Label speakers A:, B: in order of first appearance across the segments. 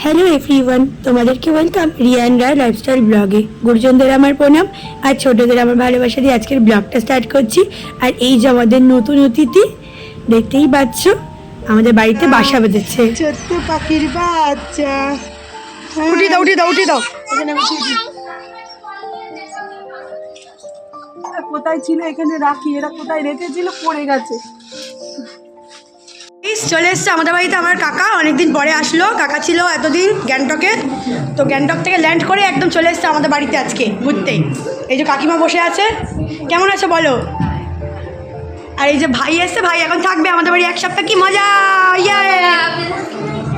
A: Hello everyone, তোমাদেরকে welcome Riyan রায় lifestyle ব্লগে। গুরুজনদের আমার প্রণাম আর ছোটদের আমার ভালোবাসা দিয়ে আজকের ব্লগটা স্টার্ট করছি। আর এই যে আমাদের নতুন অতিথি, দেখতেই পাচ্ছ আমাদের বাড়িতে বাসা বেঁধেছে।
B: ছোট্ট পাখির বাচ্চা,
A: উঠিয়ে দাও উঠিয়ে দাও উঠিয়ে দাও।
B: এখানে উঠিয়ে দিই। কোথায় ছিল এখানে রাখি, এরা কোথায় রেখেছিল পড়ে গেছে।
A: চলে এসছে আমাদের বাড়িতে আমার কাকা, অনেকদিন পরে আসলো। কাকা ছিল এতদিন গ্যাংটকে, তো গ্যাংটক থেকে ল্যান্ড করে একদম চলে এসছে আমাদের বাড়িতে আজকে ঘুরতে। এই যে কাকিমা বসে আছে, কেমন আছো বলো। আর এই যে ভাই এসছে, ভাই এখন থাকবে আমাদের বাড়ি এক সপ্তাহ, কি মজা।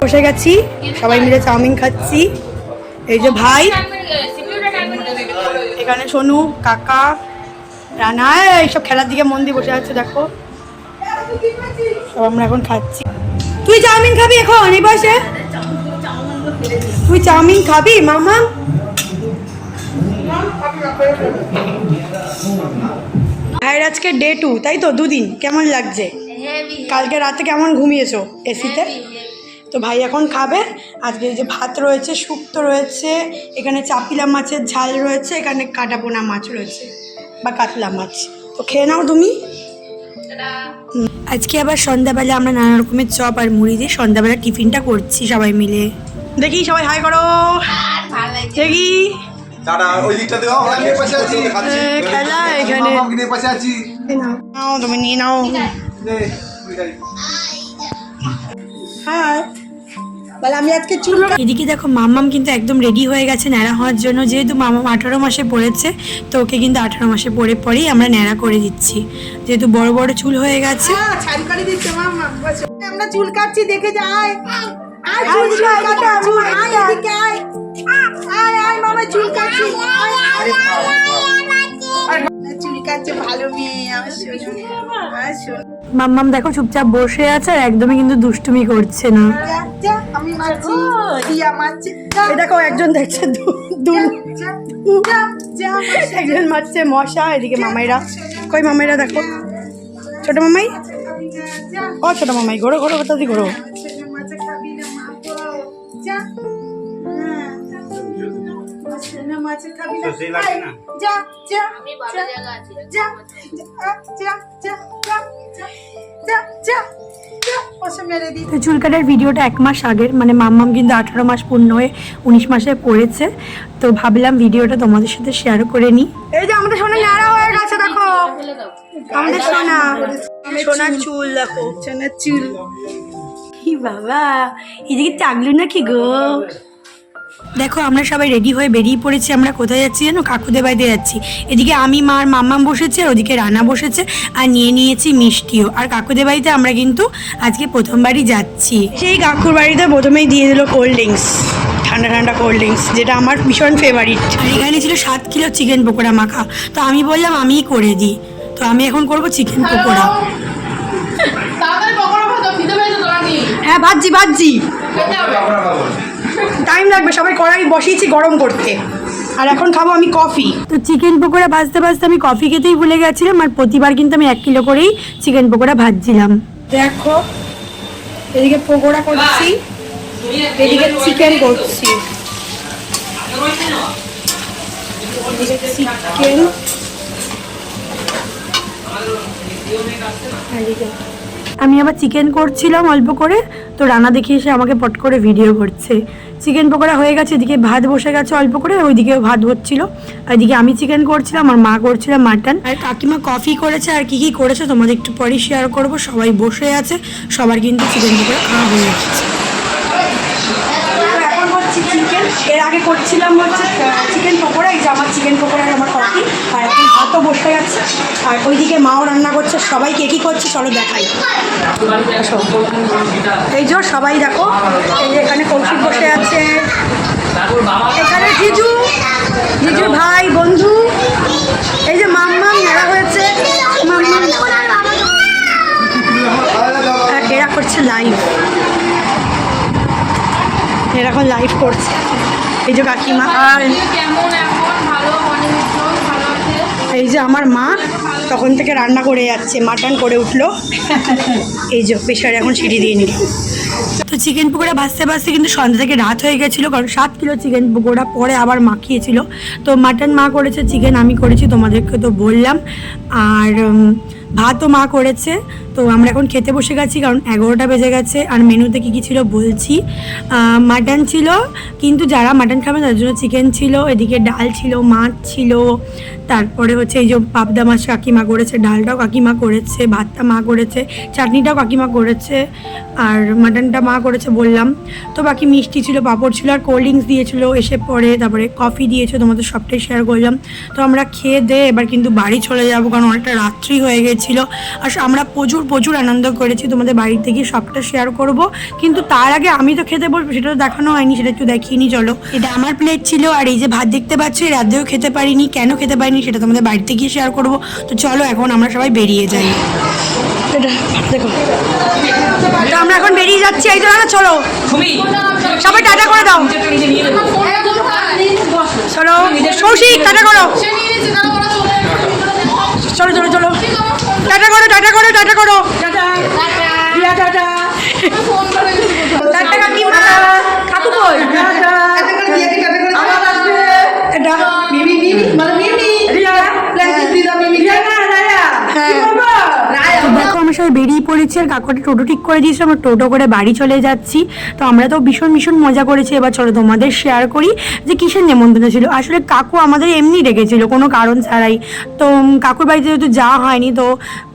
A: বসে গেছি, সবাই মিলে চাউমিন খাচ্ছি। এই যে ভাই, এখানে সোনু, কাকা, রানা এইসব খেলার দিকে মন দিয়ে বসে আছে। দেখো সব আমরা এখন খাচ্ছি। তুই চাউমিন খাবি এখন এই বয়সে? তুই চাউমিন খাবি মামা? ভাইয়ের আজকে ডে 2, তাই তো? দুদিন। কেমন লাগছে? কালকে রাতে কেমন ঘুমিয়েছো এসিতে? তো ভাই এখন খাবে। আজকে এই যে ভাত রয়েছে, শুক্তো রয়েছে, এখানে চাপিলা মাছের ঝাল রয়েছে, এখানে কাটাপোনা মাছ রয়েছে বা কাতলা মাছ। তো খেয়ে নাও তুমি। আজকে আবার সন্ধ্যাবেলা আমরা নানা রকমের চপ আর মুড়ি দিয়ে সন্ধ্যাবেলা টিফিনটা করছি সবাই মিলে। দেখি সবাই হাই করো, দেখি খেলা এখানে। নাও তুমি নিয়ে নাও। হ্যাঁ বলে আমি আজকে চুল। এদিকে দেখো মাম্মাম কিন্তু একদম রেডি হয়ে গেছে ন্যাড়া হওয়ার জন্য। যেহেতু মাম্মাম 18 মাসে পড়েছে, তো ওকে কিন্তু 18 মাসে পরেই আমরা ন্যাড়া করে দিচ্ছি, যেহেতু বড় বড় চুল হয়ে গেছে।
B: আমরা চুল কাটছি, দেখে যাই। চুল কাটছে ভালো মেয়ে।
A: মাম্মাম দেখো চুপচাপ বসে আছে আর একদমই কিন্তু দুষ্টুমি করছে না। দেখো একজন দেখছে একজন মারছে মশা। এদিকে মামাইরা, কই মামাইরা দেখো। ছোট মামাই, ও ছোট মামাই ঘোরো ঘোরো, কোথাও ঘোরো। চুল কাটার ভিডিওটা 1 মাস আগের, মানে মাম্মাম কিন্তু 18 মাস পূর্ণ হয়ে 19 মাসে পড়েছে। তো ভাবলাম ভিডিওটা তোমাদের সাথে শেয়ার করে নিই। এই যে আমাদের সোনা ন্যাড়া হয়ে গেছে, দেখো আমাদের সোনা, সোনার চুল দেখো, সোনার চুল। কি বাবা, এদিকে চাগলু নাকি গো। দেখো আমরা সবাই রেডি হয়ে বেরিয়ে পড়েছি। আমরা কোথায় যাচ্ছি জানো? কাকুদের বাড়িতে যাচ্ছি। এদিকে আমি, মা আর মাম্মাম বসেছে, আর ওদিকে রানা বসেছে, আর নিয়ে নিয়েছি মিষ্টিও। আর কাকুদের বাড়িতে আমরা কিন্তু আজকে প্রথমবারই যাচ্ছি। সেই কাকুর বাড়িতে প্রথমেই দিয়ে দিল কোল্ড ড্রিঙ্কস, ঠান্ডা ঠান্ডা কোল্ড ড্রিঙ্কস, যেটা আমার ভীষণ ফেভারিট। আর এখানে ছিল 7 কিলো চিকেন পকোড়া মাখা। তো আমি বললাম আমিই করে দিই, তো আমি এখন করবো চিকেন পকোড়া। হ্যাঁ ভাজি টাইম লাগবে, সবাই কড়াই বসিয়েছি গরম করতে। আর এখন খাবো আমি কফি। তো চিকেন পকোড়া ভাজতে ভাজতে আমি কফি খেতেই ভুলে গেছিলাম। আর প্রতিবার কিন্তু আমি 1 কিলো করেই চিকেন পকোড়া ভাজছিলাম। দেখো এদিকে পকোড়া করছি, এদিকে চিকেন করছি। চিকেন আমি আবার চিকেন করছিলাম অল্প করে, তো রানা দেখে এসে আমাকে পট করে ভিডিও করছে। চিকেন পকোড়া হয়ে গেছে, এদিকে ভাত বসে গেছে অল্প করে, ওইদিকেও ভাত হচ্ছিল। আর এদিকে আমি চিকেন করছিলাম, আর মা করছিলাম মাটন। আর কাকিমা কফি করেছে, আর কি কি করেছে তোমাদের একটু পরে শেয়ার করবো। সবাই বসে আছে, সবার কিন্তু চিকেন পকোড়া খাওয়া হয়ে যাচ্ছে। এখন হচ্ছে চিকেন, এর আগে করছিলাম হচ্ছে চিকেন পকোড়া। এই যে আমার চিকেন পকোড়া, আমার কফি, আর এখন ভাতও বসে গেছে। আর ওইদিকে মাও রান্না করছে। সবাই কে কী করছে চলো দেখাই। এই যে সবাই দেখো, এই যে এখানে কৌশিক বসে আছে, এখানে জিজুর ভাই বন্ধু। এই যে মাম্মাম নেড়া হয়েছে, মাম্মাম এরা করছে লাইভ, এরা এখন লাইভ করছে। এই যে কাকিমা, আর এই যে আমার মা তখন থেকে রান্না করে যাচ্ছে, মাটন করে উঠলো। এই যে প্রেশারে এখন সিটি দিয়ে নিল। তো চিকেন পকোড়া ভাজতে ভাজতে কিন্তু সন্ধ্যা থেকে রাত হয়ে গেছিলো, কারণ 7 কিলো চিকেন পকোড়া পরে আবার মাখিয়েছিল। তো মাটন মা করেছে, চিকেন আমি করেছি, তোমাদেরকে তো বললাম। আর ভাতও মা করেছে। তো আমরা এখন খেতে বসে গেছি, কারণ 11টা বেজে গেছে। আর মেনুতে কী কী ছিল বলছি। মাটন ছিল, কিন্তু যারা মাটন খাবে তার জন্য চিকেন ছিল, এদিকে ডাল ছিল, মাছ ছিল, তারপরে হচ্ছে এই যে পাবদা মাছ কাকিমা করেছে, ডালটাও কাকিমা করেছে, ভাতটা মা করেছে, চাটনিটাও কাকিমা করেছে, আর মাটনটা মা করেছে বললাম। তো বাকি মিষ্টি ছিল, পাঁপড় ছিল, আর কোল্ড ড্রিঙ্কস দিয়েছিল এসে পরে, তারপরে কফি দিয়েছে, তোমাদের সবটাই শেয়ার করলাম। তো আমরা খেয়ে দিয়ে এবার কিন্তু বাড়ি চলে যাব, কারণ অনেকটা রাত্রি হয়ে গেছিলো। আর আমরা প্রচুর আনন্দ করেছি, তোমাদের বাড়িতে গিয়ে সবটা শেয়ার করব। কিন্তু তার আগে আমি তো খেতে বলবো, সেটা তো দেখানো হয়নি, সেটা একটু দেখিনি। চলো, এটা আমার প্লেট ছিল, আর এই যে ভাত দেখতে পাচ্ছি রাতেও খেতে পারিনি। কেন খেতে পারিনি সেটা তোমাদের বাড়িতে গিয়ে শেয়ার করব। তো চলো এখন আমরা সবাই বেরিয়ে যাই। এটা দেখো, তো আমরা এখন বেরিয়ে যাচ্ছি। এই তো না, চলো সবাই টাটা করে দাও। চলো সৌশিক, টাটা করো। চলো চলো চলো, টাটা করো, টাটা করো, টাটা করো, টাটা টাটা কাকিমা, কাকু কই? দেখো আমরা সবাই বেরিয়ে পড়েছি, আর কাকুটা টোটো ঠিক করে দিয়েছি, আমরা টোটো করে বাড়ি চলে যাচ্ছি। তো আমরা তো ভীষণ মজা করেছি। এবার চলো তোমাদের শেয়ার করি যে কিসের নেমন্তন্ন ছিল। আসলে কাকু আমাদের এমনি ডেকেছিল, কোনো কারণ ছাড়াই। তো কাকুর বাড়িতে যেহেতু যাওয়া হয়নি, তো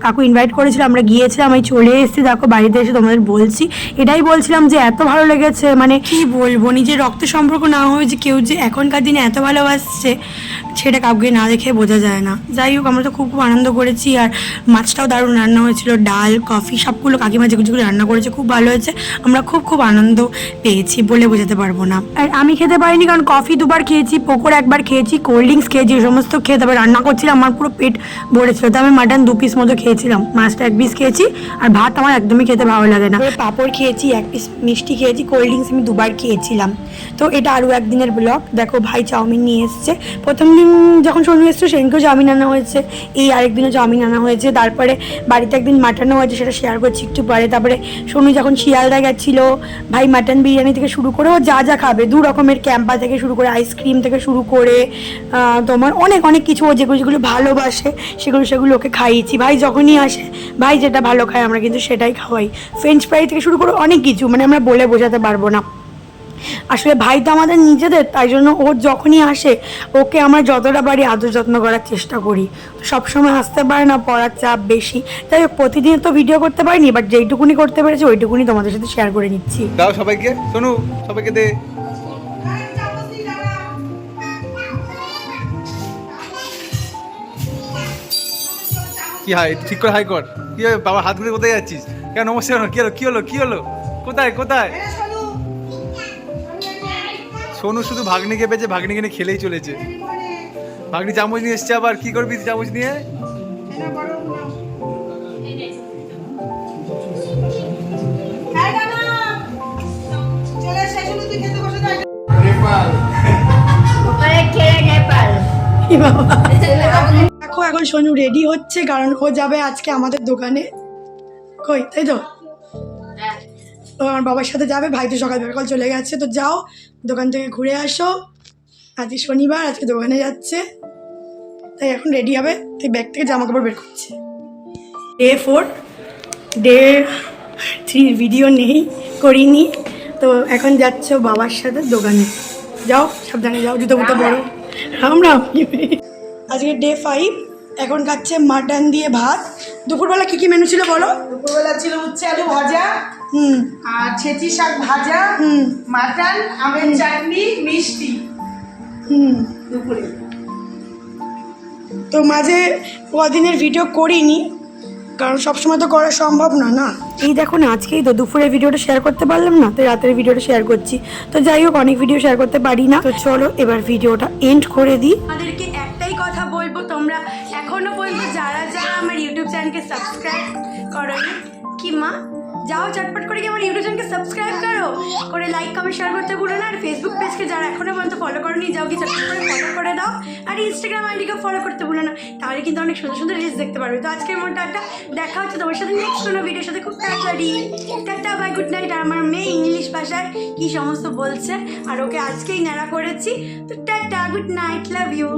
A: কাকু ইনভাইট করেছিল, আমরা গিয়েছিলাম। আমি চলে এসেছি, দেখো বাড়িতে এসে তোমাদের বলছি। এটাই বলছিলাম যে এত ভালো লেগেছে, মানে কি বলবো, নিজের রক্তের সম্পর্ক না হয়ে যে কেউ যে এখনকার দিনে এত ভালোবাসছে, সেটা কাউকে না দেখে বোঝা যায় না। যাই হোক, আমরা তো খুব আনন্দ করেছি। আর মাছটাও দারুণ রান্না হয়েছিল, ডাল, কফি সবগুলো কাকিমা যেগুলো রান্না করেছে খুব ভালো হয়েছে। আমরা খুব আনন্দ পেয়েছি, বলে বোঝাতে পারবো না। আর আমি খেতে পারিনি, কারণ কফি 2বার খেয়েছি, পকোড়া 1বার খেয়েছি, কোল্ড ড্রিঙ্কস খেয়েছি, এই সমস্ত খেয়ে তারপরে রান্না করছিলাম, আমার পুরো পেট ভরেছিল। তো আমি মাটন 2 পিস মতো খেয়েছিলাম, মাছটা 1 পিস খেয়েছি, আর ভাত আমার একদমই খেতে ভালো লাগে না। পাঁপড় খেয়েছি, 1 পিস মিষ্টি খেয়েছি, কোল্ড ড্রিঙ্কস আমি 2বার খেয়েছিলাম। তো এটা আরও একদিনের ব্লগ। দেখো ভাই চাউমিন নিয়ে এসছে, প্রথম দিন যখন সোনু এসছে সেদিনকেও চাউমিন আনা হয়েছে, এই আরেকদিনও চাউমিন আনা হয়েছে। তারপরে বাড়িতে একদিন মাটনও হয়েছে, সেটা শেয়ার করছি একটু পরে। তারপরে সোনু যখন শিয়ালদা গেছিলো, ভাই মাটন বিরিয়ানি থেকে শুরু করে ও যা খাবে, 2 রকমের ক্যাম্পা থেকে শুরু করে, আইসক্রিম থেকে শুরু করে, তোমার অনেক কিছু ও যেগুলো ভালোবাসে সেগুলো ওকে খাইয়েছি। ভাই যখনই আসে, ভাই যেটা ভালো খায় আমরা কিন্তু সেটাই খাওয়াই। ফ্রেঞ্চ ফ্রাই থেকে শুরু করে অনেক কিছু, মানে আমরা বলে বোঝাতে পারবো না। আসলে ভাই তো আমাদের নিজেদের, তাই জন্য ও যখনই আসে ওকে আমরা যতটা পারি আদর যত্ন করার চেষ্টা করি। সবসময় আসতে পারে না, পড়ার চাপ বেশি, তাই প্রতিদিন তো ভিডিও করতে পারিনি, বাট যেইটুকুনি করতে পেরেছি ওইটুকুনি তোমাদের সাথে শেয়ার করে নিচ্ছি।
C: দাও সবাইকে, শোনো সবাইকে দে। কি হাই, ঠিক করে হাই কর। কি বাবার হাত ঘুরে কোথায় যাচ্ছিস? কেন নমস্কার, কি হলো? কোথায়? সোনু শুধু ভাগ্নিকে পেয়েছে, ভাগ্নিকে নিয়ে খেলেই চলেছে। ভাগ্নি চামচ নিয়ে এসছে, আবার কি করবি চামচ নিয়ে?
A: দেখো এখন সোনু রেডি হচ্ছে, কারণ ও যাবে আজকে আমাদের দোকানে। কই, তাই তো? তো আমার বাবার সাথে যাবে, ভাই তো সকাল চলে গেছে। তো যাও দোকান থেকে ঘুরে আসো, আজকে শনিবার, আজকে দোকানে যাচ্ছে, তাই এখন রেডি হবে। তাই ব্যাগ থেকে জামা কাপড় বের করছে। ডে 4, ডে 3 ভিডিও করিনি। তো এখন যাচ্ছ বাবার সাথে দোকানে। যাও, সাবধানে যাও, জুতো বুতো বড়। রাম। আজকে ডে 5, এখন খাচ্ছে মাটন দিয়ে ভাত। দুপুরবেলা কি মেনু ছিল বলো?
B: দুপুরবেলা ছিল উচ্ছে আলু ভাজা, আর ছেঁচি শাক ভাজা, মাটন, আমের চাটনি, মিষ্টি। দুপুরে
A: তো মাঝে কদিনের ভিডিও করিনি, কারণ সবসময় তো করা সম্ভব না। এই দেখো না, আজকেই তো দুপুরের ভিডিওটা শেয়ার করতে পারলাম না, তো রাতের ভিডিওটা শেয়ার করছি। তো যাই হোক, অনেক ভিডিও শেয়ার করতে পারি না। তো চলো এবার ভিডিওটা এন্ড করে দিই। আমাদেরকে একটাই কথা বলবো, তোমরা এখনো পর্যন্ত যারা আমার ইউটিউব চ্যানেলকে সাবস্ক্রাইব করোনি, কি মা, যাও চটপট করে গিয়ে আমার ইউটিউব চ্যানেলকে সাবস্ক্রাইব করো, করে লাইক কমেন্ট শেয়ার করতে ভুলো না। আর ফেসবুক পেজকে যারা এখনো পর্যন্ত ফলো করোনি, যাও গিয়ে চটপট করে ফলো করে দাও। আর ইনস্টাগ্রাম আইডিকে ফলো করতে ভুলো না, তাহলে কিন্তু অনেক সুন্দর সুন্দর রিলস দেখতে পারবে। তো আজকের মতো টাটা, দেখা হচ্ছে তোমার সাথে নেক্সট কোনো ভিডিওর সাথে খুব তাড়াতাড়ি। Tata bye, good night. আর আমার মেয়ে ইংলিশ ভাষায় কি সমস্ত বলছে, আর ওকে আজকেই ন্যাড়া করেছি। তো ta-ta, good night, love you.